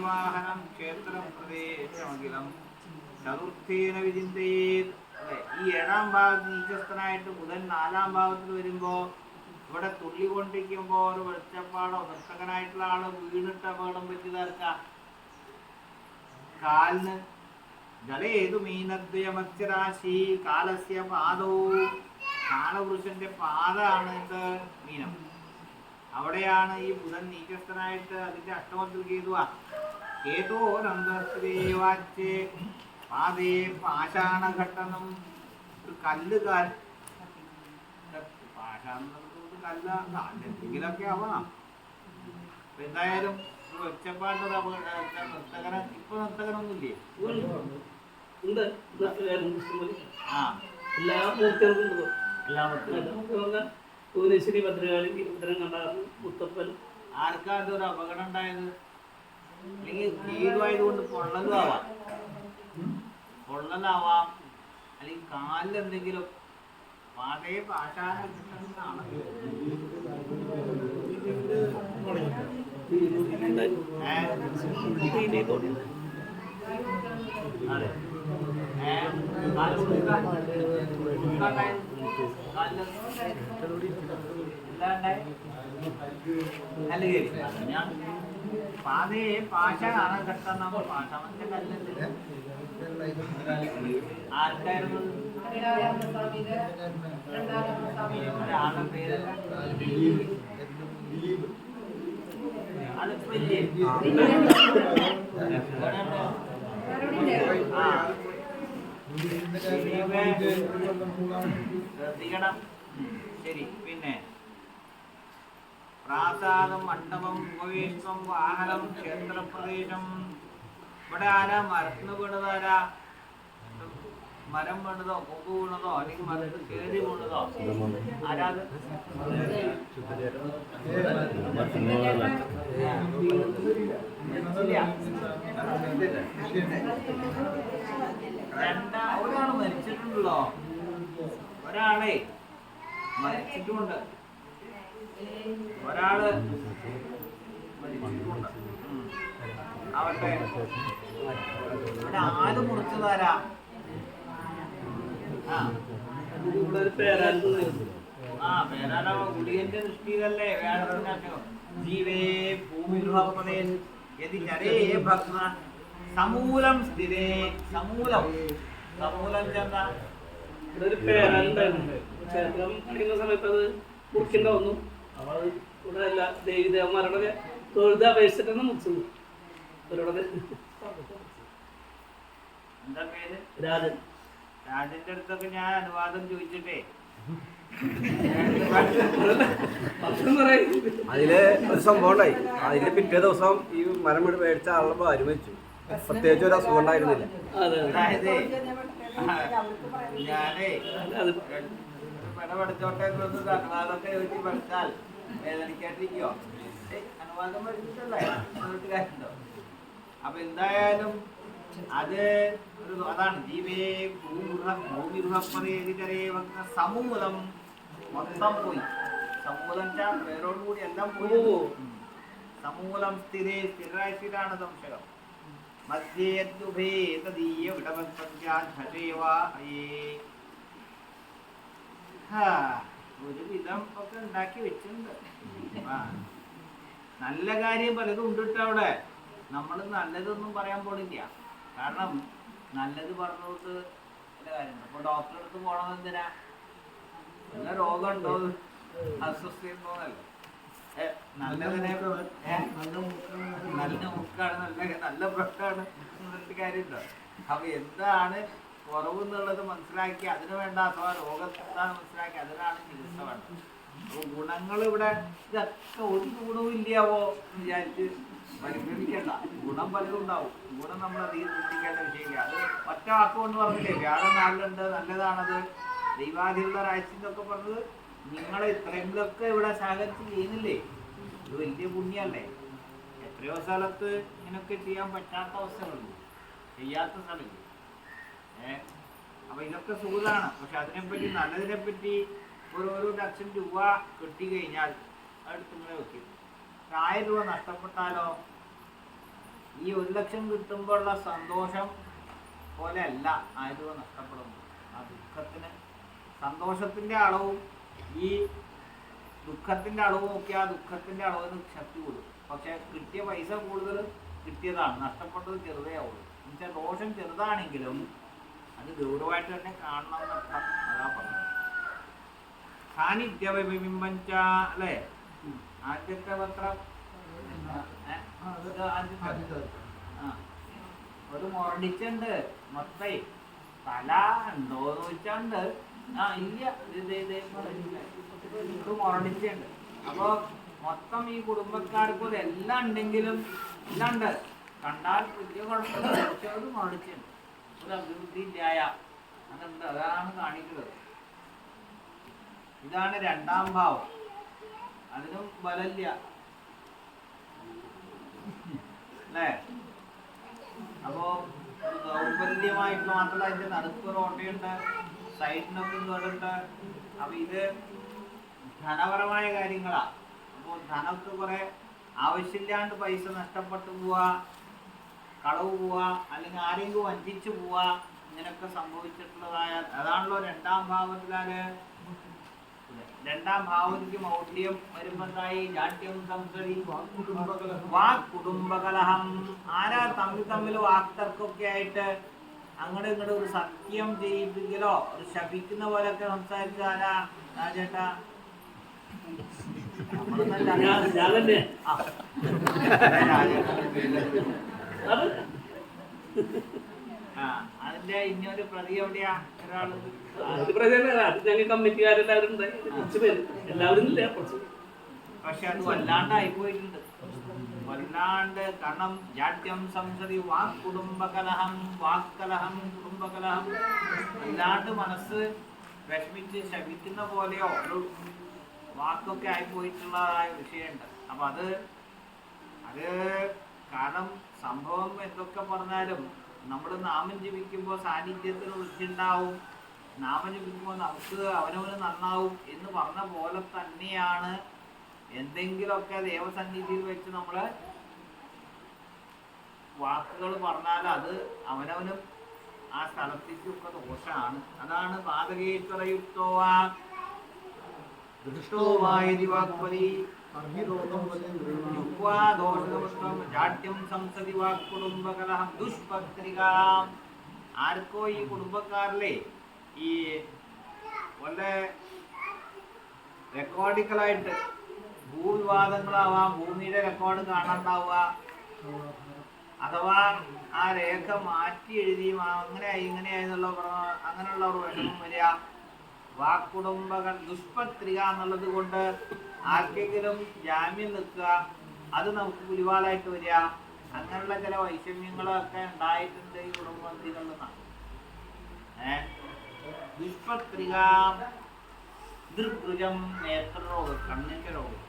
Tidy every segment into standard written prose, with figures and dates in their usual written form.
വാഹനം ക്ഷേത്രം പ്രദേശമഖിലം ചതുർത്ഥേന വിചിന്തയേത്. അല്ലെ, ഈ 7ാം ഭാവത്ത് നീചസ്ഥനായിട്ട് ബുധൻ 4ാം ഭാവത്തിൽ വരുമ്പോ ഇവിടെ തുള്ളി കൊണ്ടിരിക്കുമ്പോ ഒരു വെളിച്ചപ്പാടോ നർത്തകനായിട്ടുള്ള ആള് വീണിട്ട് അപകടം പറ്റിയതാർക്കാം കാലിന്. ജലേതു മീനദ്വയ മത്സ്യരാശി കാലസ്യ പാദവും, കാലവൃഷന്റെ പാദമാണ് എന്ത് മീനം. അവിടെയാണ് ഈ ബുധൻ നീചസ്ഥനായിട്ട് അതിന്റെ അഷ്ടമത്തിൽ കേതുവാ. കേതോ നന്ദസ്ത്രീവാച്ചേ പാതേ പാഷാണഘട്ടനം. ഒരു കല്ല് പാഷാണം കല്ല എന്തെങ്കിലൊക്കെ ആവാം. എന്തായാലും ഒച്ചപ്പാട്ട് നർത്തകന ഇപ്പൊ നർത്തകനൊന്നുമില്ലേ? ഭുവനേശ്വരി, ഭദ്രകാളി, വീരഭദ്രൻ, കണ്ടാർന്ന്, മുത്തപ്പൻ. ആർക്കാ ഒരു അപകടം ഉണ്ടായത്? അല്ലെങ്കിൽ കേടുവായതുകൊണ്ട് പൊള്ളലാവാം, അല്ലെങ്കിൽ കാലിലെന്തെങ്കിലും പാതയെ പാഷാണ കിട്ടുന്നതാണ്. പാതയെ പാഷാണ് കെട്ടണം. പാഷാമത്തെ കല്ലുണ്ട്. ആർക്കായിരുന്നു ഒരാളുടെ പേര്? അതിപ്പില്ലേ ശ്രദ്ധിക്കണം. ശരി, പിന്നെ പ്രാസാദം, മണ്ഡപം, ഉപവേശം, വാഹനം, ക്ഷേത്രപ്രദേശം. ഇവിടെ ആരാ മരത്തിന് വീണതാരാ? മരം വീണതോ, കൊമ്പ് വീണതോ, അല്ലെങ്കിൽ മരത്ത് കയറി വീണതോ? ആരാത്? ഒരാള് മരിച്ചിട്ടുണ്ടല്ലോ, ഒരാളെ മരിച്ചിട്ടുമുണ്ട്, ഒരാള് മരിച്ചിട്ടുമുണ്ട്. ആവട്ടെ, ഇവിടെ ആര് മുറിച്ചതാരാ? പേരാലോ ഗുളികന്റെ ദൃഷ്ടിയിലല്ലേ വേറെ ജീവേ ഭൂമിർഹപദേ യദി ചരേ ഭഗ്ന സമൂലം സ്ഥിരേ. സമൂലം ചെന്താ ഒരു പേരുണ്ടായിരുന്നു. ക്ഷേത്രം അടിക്കുന്ന സമയത്ത് അത് മുറിക്കണ്ടാവുന്നു. അവൾ ഇവിടെ എല്ലാ ദേവീദേവന്മാരുടെ തൊഴുത് അപേക്ഷിച്ചിട്ടാണ് മുറിച്ചത്. എന്താ പേര്? രാജൻ. രാജന്റെ അടുത്തൊക്കെ ഞാൻ അനുവാദം ചോദിച്ചിട്ടേ അതില് ഒരു സംഭവം ഉണ്ടായി. അതില് പിറ്റേ ദിവസം ഈ മരം വീട് മേടിച്ച ആളുടെ ഭാര്യ മരിച്ചു. പ്രത്യേകിച്ച് ഒരു അസുഖം ഉണ്ടായിരുന്നില്ല. അതായത് ഞാനേ പെട പഠിച്ചോട്ടെ അനുവാദമൊക്കെ ചോദിച്ച് പഠിച്ചാൽ വേദനിക്കാണ്ടിരിക്കോ? അനുവാദം പഠിച്ചിട്ടല്ലേ കാര്യമുണ്ടോ? അപ്പൊ എന്തായാലും അത് അതാണ് ജീവേ ഭൂമിർഹപദേ സമൂലം മൊത്തം പോയി. സമൂലം പേരോടുകൂടി എല്ലാം പോയി. സമൂലം സ്ഥിരേ സ്ഥിരരാശിയിലാണ് സംശയം. മധ്യേദ്യുഭേ തദീയ ഒരു വിധം ഒക്കെ ഉണ്ടാക്കി വെച്ചിട്ടുണ്ട്. നല്ല കാര്യം പലതും ഉണ്ടിട്ട് അവിടെ. നമ്മൾ നല്ലതൊന്നും പറയാൻ പോണില്ല. കാരണം നല്ലത് പറഞ്ഞോട്ട് നല്ല കാര്യമുണ്ട്. അപ്പൊ ഡോക്ടറെ അടുത്ത് പോകണം എന്തിനാ? നല്ല രോഗമുണ്ടോ, അസ്വസ്ഥയുണ്ടോന്നല്ല. നല്ലതിനെ നല്ല മുക്കാണ്, നല്ല പ്രശ്നമാണ് എന്നിട്ട് കാര്യമുണ്ടോ? അപ്പൊ എന്താണ് കുറവെന്നുള്ളത് മനസ്സിലാക്കി അതിന് വേണ്ട, അഥവാ രോഗം എന്താണ് മനസ്സിലാക്കി അതിനാണ് ചികിത്സ വേണ്ടത്. അപ്പൊ ഗുണങ്ങൾ ഇവിടെ ഇതൊക്കെ ഒരു ഗുണവും ഇല്ലാവോ എന്ന് വിചാരിച്ച് പരിഭ്രമിക്കണ്ട. ഗുണം പലതും ഉണ്ടാവും. ഗുണം നമ്മൾ അധികം ചിന്തിക്കേണ്ട വിഷയമില്ല. അത് ഒറ്റ വാക്കുകൊണ്ട് പറഞ്ഞില്ലേ, വ്യാഴം നാളിലുണ്ട്, നല്ലതാണത്. ദൈവാധീനമുള്ള രാജ്യത്തൊക്കെ പറഞ്ഞത് നിങ്ങളെ ഇത്രയെങ്കിലൊക്കെ ഇവിടെ സഹകരിച്ച് ചെയ്യുന്നില്ലേ, ഇത് വലിയ പുണ്യല്ലേ. എത്രയോ സ്ഥലത്ത് ഇങ്ങനൊക്കെ ചെയ്യാൻ പറ്റാത്ത അവസ്ഥകളുണ്ട്, ചെയ്യാത്ത സ്ഥലമില്ല. അപ്പൊ ഇതൊക്കെ സുഖമാണ്. പക്ഷെ അതിനെപ്പറ്റി നല്ലതിനെപ്പറ്റി ഓരോ ലക്ഷം രൂപ കിട്ടിക്കഴിഞ്ഞാൽ അതെടുത്ത് ഇങ്ങനെ വെക്കും. 1000 രൂപ നഷ്ടപ്പെട്ടാലോ ഈ ഈ 1 ലക്ഷം കിട്ടുമ്പോഴുള്ള സന്തോഷം പോലെ അല്ല ആയത് നഷ്ടപ്പെടുന്നു. ആ ദുഃഖത്തിന് സന്തോഷത്തിൻ്റെ അളവും ഈ ദുഃഖത്തിൻ്റെ അളവ് നോക്കിയാൽ ആ ദുഃഖത്തിൻ്റെ അളവിന് ശക്തി കൂടും. പക്ഷെ കിട്ടിയ പൈസ കൂടുതൽ കിട്ടിയതാണ്, നഷ്ടപ്പെട്ടത് ചെറുതേ ആവുള്ളൂ. എന്നുവെച്ചാൽ ദോഷം ചെറുതാണെങ്കിലും അത് ഗൗരവമായിട്ട് തന്നെ കാണണം എന്നർത്ഥം. അതാ പറഞ്ഞത് സാന്നിധ്യബിംബഞ്ച അല്ലേ. ആദ്യത്തെ പത്രം ഒരു മുരടിച്ചുണ്ട് മൊത്തം തല ഉണ്ടോന്ന് ചോദിച്ചാണ്ട് ഇല്ല ഇത് മുരടിച്ചുണ്ട്. അപ്പൊ മൊത്തം ഈ കുടുംബക്കാർക്ക് എല്ലാം ഉണ്ടെങ്കിലും എല്ലാം ഉണ്ട്, കണ്ടാൽ വലിയ കുഴപ്പമില്ല, പക്ഷെ അത് മുരടിച്ചുണ്ട്, ഒരു അഭിവൃദ്ധി ഇല്ലായ അതുണ്ട്. അതാണ് കാണിക്കുന്നത്. ഇതാണ് 2ാം ഭാവം. അതിനും ബലമില്ല അല്ലേ. അപ്പോ ഒരു ദൗർബല്യമായിട്ട് മാത്രമല്ല, അതിന്റെ നടുക്ക് റോട്ടയുണ്ട്, സൈഡിനൊക്കെ കേടുണ്ട്. അപ്പൊ ഇത് ധനപരമായ കാര്യങ്ങളാ. അപ്പോൾ ധനത്ത് കുറെ ആവശ്യമില്ലാണ്ട് പൈസ നഷ്ടപ്പെട്ടു പോവാ, കളവ് പോവാ, അല്ലെങ്കിൽ ആരെങ്കിലും വഞ്ചിച്ചു പോവാ, ഇങ്ങനെയൊക്കെ സംഭവിച്ചിട്ടുള്ളതായ അതാണല്ലോ 2ാം ഭാവത്തിലാണ്. 2ാം ഭാവത്തിക്ക് മൗഢ്യം വരുമ്പോഴായി ജാട്യം സംസരി വാക് കുടുംബകലഹം. ആരാ തമ്മിൽ വാക്തർക്കൊക്കെ ആയിട്ട് അങ്ങോട്ട് ഇങ്ങോട്ട് ഒരു സത്യം ചെയ്യിപ്പിക്കലോ ഒരു ശപിക്കുന്ന പോലൊക്കെ സംസാരിച്ച ആരാ രാജേട്ടാ? അതിന്റെ ഇനിയൊരു പ്രതി എവിടെയാ? ഒരാള് പക്ഷെ അത് വല്ലാണ്ടായിപ്പോയിട്ടുണ്ട്, വല്ലാണ്ട്. കാരണം ജാട്യം സംസതി വാക് കുടുംബകലഹം, വാക്കലഹം കുടുംബകലഹം, വല്ലാണ്ട് മനസ്സ് വിഷമിച്ച് ശപിക്കുന്ന പോലെയോ ഒരു വാക്കൊക്കെ ആയിപ്പോയിട്ടുള്ളതായ വിഷയമുണ്ട്. അപ്പൊ അത് കാരണം സംഭവം എന്തൊക്കെ പറഞ്ഞാലും നമ്മൾ നാമം ജപിക്കുമ്പോൾ സാന്നിധ്യത്തിന് വൃത്തി ഉണ്ടാവും, നാമം ജപിക്കുമ്പോൾ നമുക്ക് അവനവന് നന്നാവും എന്ന് പറഞ്ഞ പോലെ തന്നെയാണ് എന്തെങ്കിലുമൊക്കെ ദേവസന്നിധിയിൽ വെച്ച് നമ്മൾ വാക്കുകൾ പറഞ്ഞാൽ അത് അവനവനും ആ സ്ഥലത്തേക്കൊക്കെ ദോഷമാണ്. അതാണ് പാതകേശ്വരയുക്തോവാ ദൃഷ്ടോവായതി വാക്പതി ജാട്യം സംസതി വാക് കുടുംബകലഹം ദുഷ്പത്രികാം. ആർക്കോ ഈ കുടുംബക്കാരിലെ ഈ വല്ല റെക്കോർഡിക്കലായിട്ട് ഭൂവിവാദങ്ങളാവാം, ഭൂമിയുടെ റെക്കോർഡ് കാണാണ്ടാവുക, അഥവാ ആ രേഖ മാറ്റി എഴുതിയും അങ്ങനെയായി ഇങ്ങനെയായി എന്നുള്ള അങ്ങനെയുള്ള ഒരു വിഷമം വരിക. വാക്കുടുംബകൾ ദുഷ്പത്രിക എന്നുള്ളത് കൊണ്ട് ആർക്കെങ്കിലും ജാമ്യം നിൽക്കുക, അത് നമുക്ക് പുലിവാലായിട്ട് വരിക. അങ്ങനെയുള്ള ചില വൈഷമ്യങ്ങളൊക്കെ ഉണ്ടായിട്ടുണ്ട് ഈ കുടുംബങ്ങളിൽ നിന്നാണ്. ദുഷ്പത്രിക ദൃഗ്ഭുജം നേത്രരോഗം, കണ്ണിന്റെ രോഗം.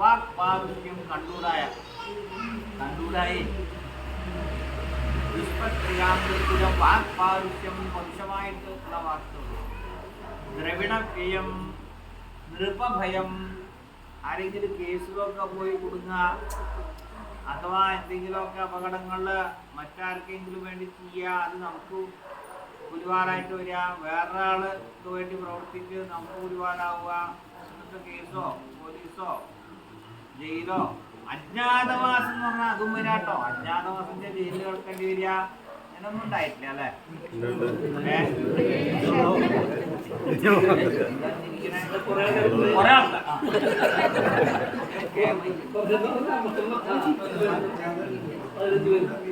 വാക്പാരുഷ്യം കണ്ടൂടായി ദുഷ്പത്രികാം ദൃഗ്ഭുജം വാക്പാരുഷ്യം പരുഷമായിട്ട് ഉള്ള വാക്കുകൾ. ദ്രവിണഭയം നൃപഭയം, ആരെങ്കിലും കേസുകളൊക്കെ പോയി കൊടുങ്ങുക, അഥവാ എന്തെങ്കിലുമൊക്കെ അപകടങ്ങളിൽ മറ്റാർക്കെങ്കിലും വേണ്ടി ചെയ്യുക, അത് നമുക്ക് പുലിവാലായിട്ട് വരിക. വേറൊരാൾക്ക് വേണ്ടി പ്രവർത്തിച്ച് നമുക്ക് പുലിവാലാവുക, എന്നിട്ട് കേസോ പോലീസോ ജയിലോ. അജ്ഞാതവാസം എന്ന് പറഞ്ഞാൽ അതും വരാട്ടോ. അജ്ഞാതവാസത്തിന്റെ ജയിലിൽ കിടക്കേണ്ടി വരിക, അങ്ങനൊന്നും ഉണ്ടായിട്ടില്ല അല്ലേ? കുറെ ആൾക്കാർ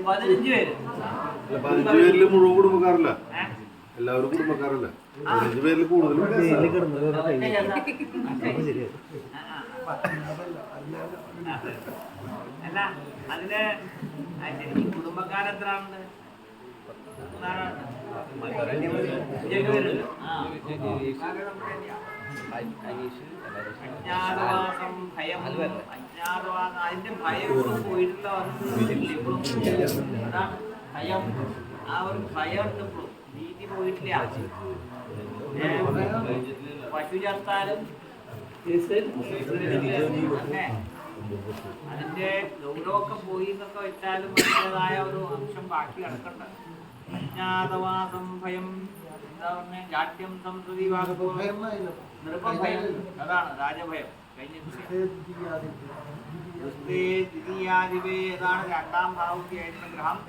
15 പേര്. 15 പേരില് മുഴുവൻ കുടുംബക്കാരല്ല, എല്ലാവരും കുടുംബക്കാരല്ല. 15 പേരിൽ കൂടുതലും അല്ല. അതില് കുടുംബക്കാരെത്രാണ്? അജ്ഞാതവാസം ഭയം, അജ്ഞാതവാസം അതിന്റെ ഭയം പോയിട്ടുള്ള അതാണ് ഭയം. ആ ഒരു ഭയം ഉണ്ട്, നീതി പോയിട്ടില്ല. പശു ചത്താലും അതിന്റെ ഗൗരവമൊക്കെ പോയി എന്നൊക്കെ വെച്ചാലും അതിൻ്റെതായ ഒരു അംശം ബാക്കി കിടക്കണ്ട. അജ്ഞാതവാസം ഭയം, എന്താ പറഞ്ഞ ജാഠ്യം സംസ്കൃതി നിർഭയം, അതാണ് രാജഭയം. ദ്വിതീയാദിവേ, അതാണ് രണ്ടാം ഭാവത്തിയായിരുന്ന ഗ്രഹം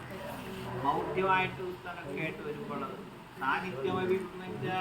മൗഢ്യമായിട്ട് ഉത്തരൊക്കെ ആയിട്ട് വരുമ്പോൾ സാന്നിധ്യമഭി